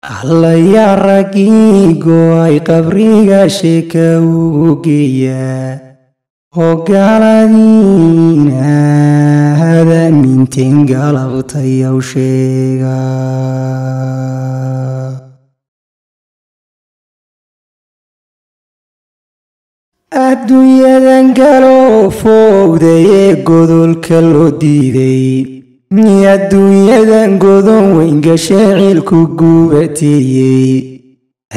alla ya ragigo ay qabriga sheeka ugu geeya hogaaladina hada minteen galabtay aw sheega adduunyadan galo fowday godolka loo diiday adduunyadan godon weyn gashaacilku gubatiyey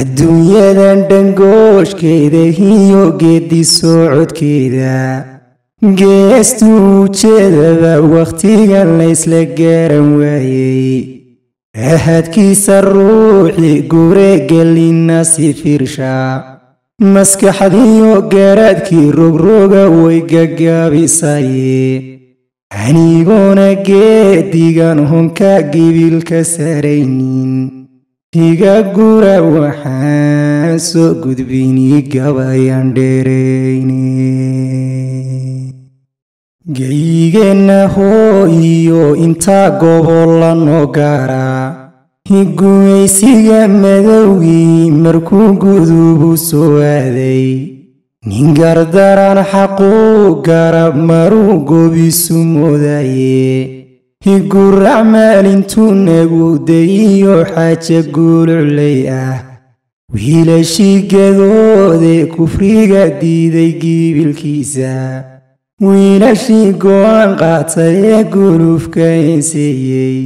adduunyadan dhangooshkeeda iyo geedi socodkeeda geestu ujeedada wakhtigan laysla garan waayey ahadkiisa ruuxi guregelina si fiirsha maskaxdiyo garaadkii rogroga way gagaabisaye anigona geedigan honka gibilka saraynin iga gura waxaan soo gudbini gabayaan dheerayne geygeenna hooyo intaa gobolla noo gaara higumaysiga madowgii markuu gudubu soo aaday nin gardaran xaqu garab maruu gobisu moodaye higurac maalintuu nagudayiyo xaaja guuluclay ah wiilashii gadoode kufriga diiday gibilkiisa wiilashii go'aan qaatay ee gulufka enseeyey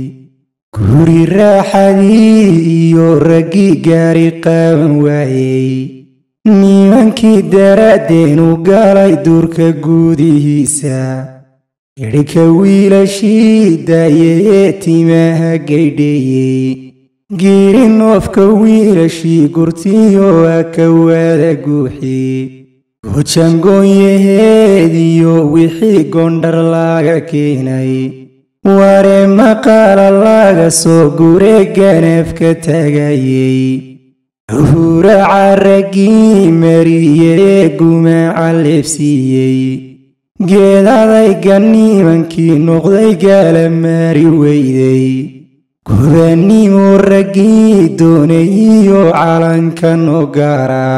guri raaxadii iyo raggii gaari qaaban waayey nimankii daraadeen u galay duurka gudihiisa idhika wiilashii daayee timaha gaydheeyey giirinoofka wiilashii gurtiyo aka waada guuxii gojangoonyaheediyo wixii gondhar laga keenay ware maqala laga soo gure ganafka tagayey huraca raggii mariyee gumaca leefsiiyey geedaday ganimankii noqday gaala maari weyday gubannimo raggii doonayiyo calanka noo gaara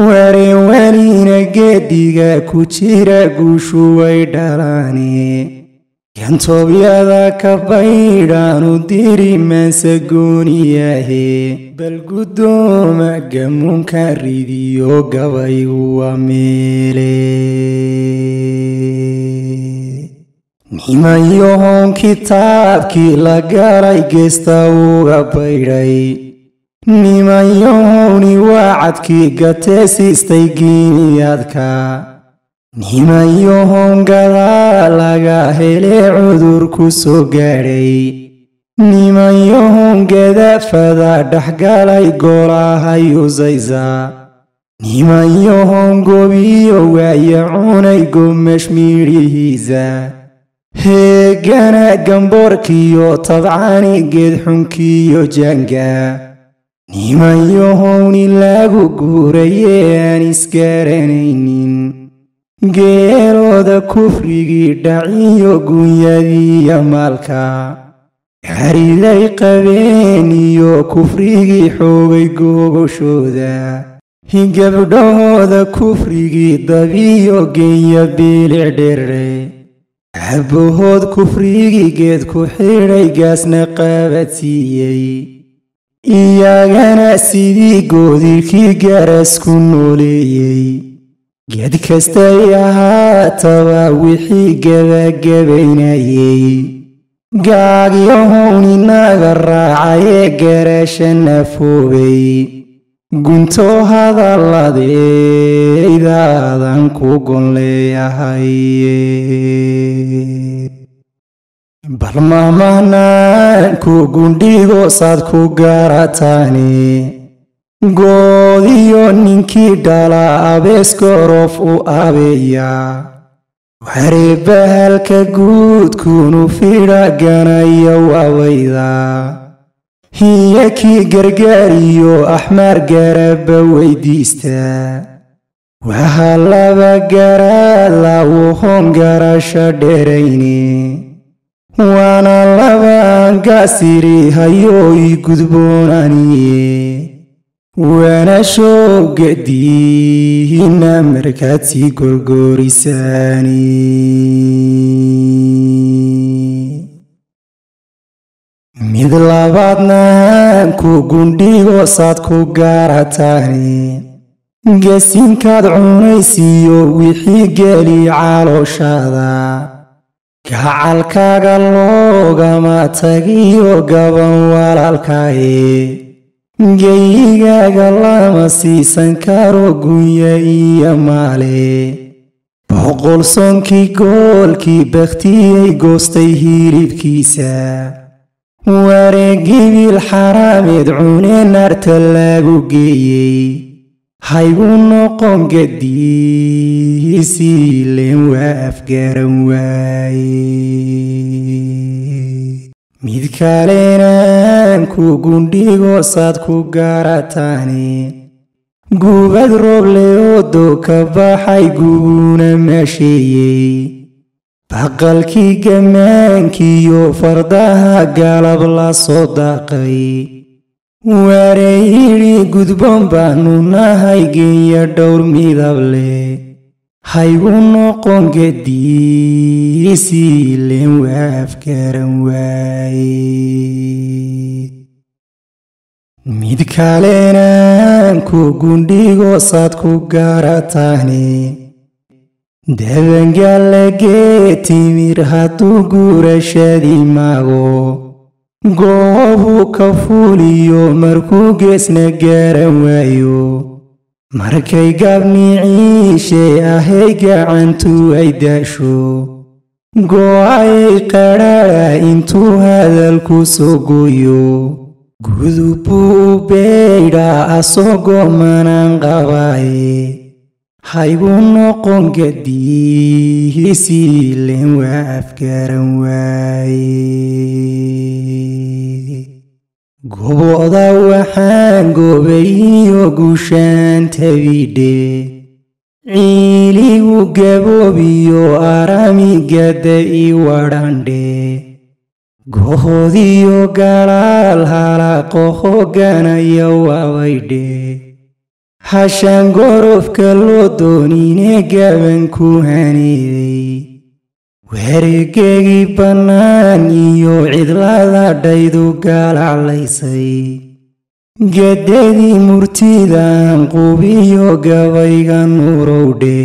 wareen welina geediga ku jira guushu way dhalaane gantoobyada ka baydhaanu diri maansa gooniyahe bal guddooma gamuunka ridiyo gabaygu waa meele nimanyahoon kitaabkii la galay geesta uga baydhay nimanyahowni waacadkii gatee siistay giiniyaadka nimanyahoon gadaa laga hele cudur ku soo gaadhay nimanyahoon gadafada dhexgalay golaha yusaysa nimanyahoon gobiyo waaya cunay gomash miidhihiisa heegana gamboorkiyo tabcani geedxunkiyo janga nimanyahowni lagu guuraye aan isgaranaynin geelooda kufrigii dhaciyo gunyadiiyo maalka xariday qabeen iyo kufrigii xoogay googoshooda gabdhahooda kufrigii dabiyo genya biilic dheere abbahood kufrigii geed ku xidhay gaasna qaabadsiiyey iyagana sidii goodirkii garas ku nooleeyey geed kastay ahaataba wixii gabagabaynayey gaagyahown inaga raacayee garashana foobay gunto hadalladeydaadan ku gon leeyahaye bal mahmahnaanku gundhigo saad ku garataane goodiyo ninkii dhala abeeskorof u abeeya wareebahalka guudkunu fidha ganaya wabayda hiya kii gargaariyo axmaar garabba weydiista waha laba garaad lawuhon garasho dherayne وانا لبان قاسري هيوي قدبوناني وانا شوق دينا مركاتي قرقوري ساني مثل بعضنا كو قندي وصاد كو قارتاني قاسين كادعوني سيو ويحي قالي عالو شادا كعالكا قلوغا ما تاقيو قبان والالكاي جيغا قلما سيسان كارو قويا إيا مالي بقول صنكي قولكي بختي قوستي هيريب كيسا واريقي بالحرام يدعوني نار تلاقو قيي هايقون نقوم قدي سيلين وافقار واي ميدكالينان كو قنديغو صاد كو قارتاني قوباد روبليو دوكا باحاي قونا ماشيي بقالكي قمانكي يو فرداها قالب لا صداقي واريري قدبان بانو ناهاي قيا دور ميدابلي هايقون نقوم قدي سيلين وافكار واي ميدكالينان كو قنديغو صاد كو قارتاني دابان قال تيمير هاتو قورشادي ماغو قوبو كفوليو مركو قسنا قارن وايو markay gabniiciishe ahay gacantu ay daasho go'ay qaraara intuu hadalku soo gooyo gudubuu beydha asagoo manan qabaaye haygu noqon gadiisiilen waa afgaran waaye goboda waxaan goobayiyo guushaan tabidhe ciiligu gaboobiyo aramigada i wadhandhe gohodiyo galaal halaqo hogganaya waabaydhe hashaan gorofka loo doonine gabanku haniiday wareegagii bannaan iyo cidlada dhaydu gaalaclaysay gaddadii murtidan qubiyo gabayga nuurowdhe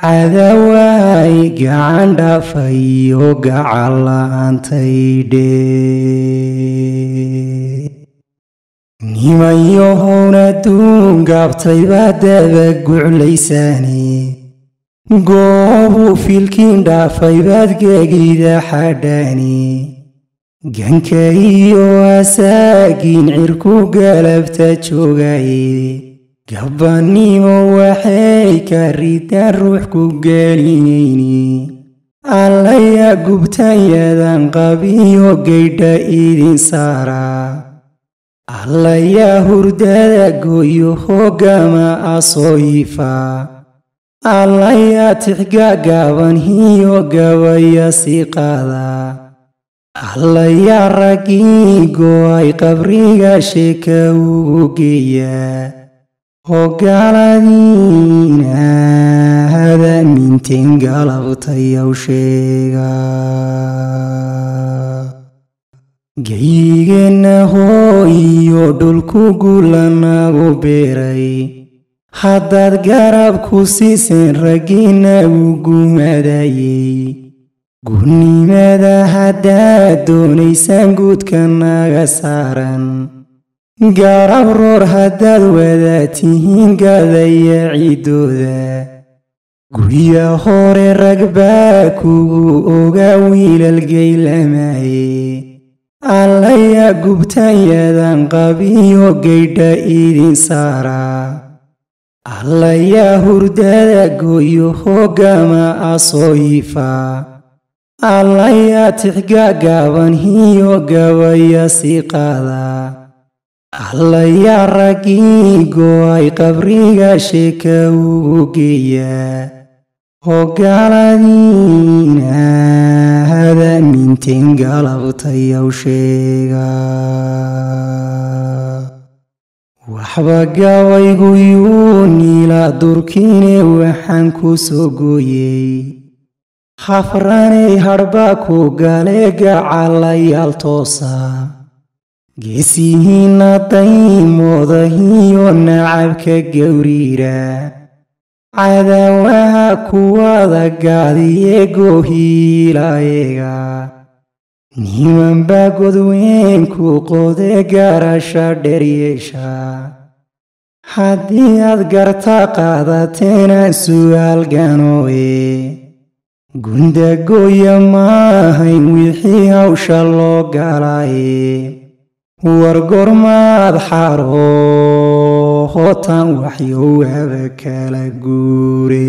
cadawaay gacan dhaafayo gacal la'aantaydhe nimanyahown adduun gaabtay baa daba guclaysaani goobuu filkiin dhaafay baad geegida xadhaani ganka iyo asaagiin cirku galabta joogaye gabbannimo waxay ka ridaan ruux ku gelinayni allaya gubtanyadan qabiyo gaydha idin saaraa allaya hurdada gooyo hoggama asoo yifaa allaya tixgagaaban hiyo gabaya sii qaadaa allaya raggii go'ay qabriga sheeka ugu geeyaa hogaaladiina hadaminteen galabtayaw sheega gayigeenna hooyiyo dhulku gulanagu beeray haddaad garab ku siiseen raggiinagu gumadayey gunnimada haddaad doonaysaan guudka naga saaran garab roor haddaad wadaatihiin gadaya ciidooda gurya hore rag baa kugu ogaa wiilal gaylamaye allaya gubtanyadan qabiyo gaydha idin saaraa allaya hurdada gooyo hoggama asoo yifaa allaya tixgagaaban hiyo gabaya sii qaadaa allaya raggii go'ay qabriga sheeka ugu geeyaa hogaaladiina هذا من تنقلبتي أو شيغا وحبقا ويقويوني لا دركيني وحنكو سوقويي خفراني هرباكو قاليقا على يالتوسا geesihiina daymoodahiyo nacabka gawriira cadaawaha kuwada gaadiye goohiilayeega nimanbaa godweynku qode garasha dheryeesha haddii aad garta qaadateena su'aal ganooye gundagooya maahayn wixii hawsha loo galaye wargormaad xaro hootan waxyowaba kala guure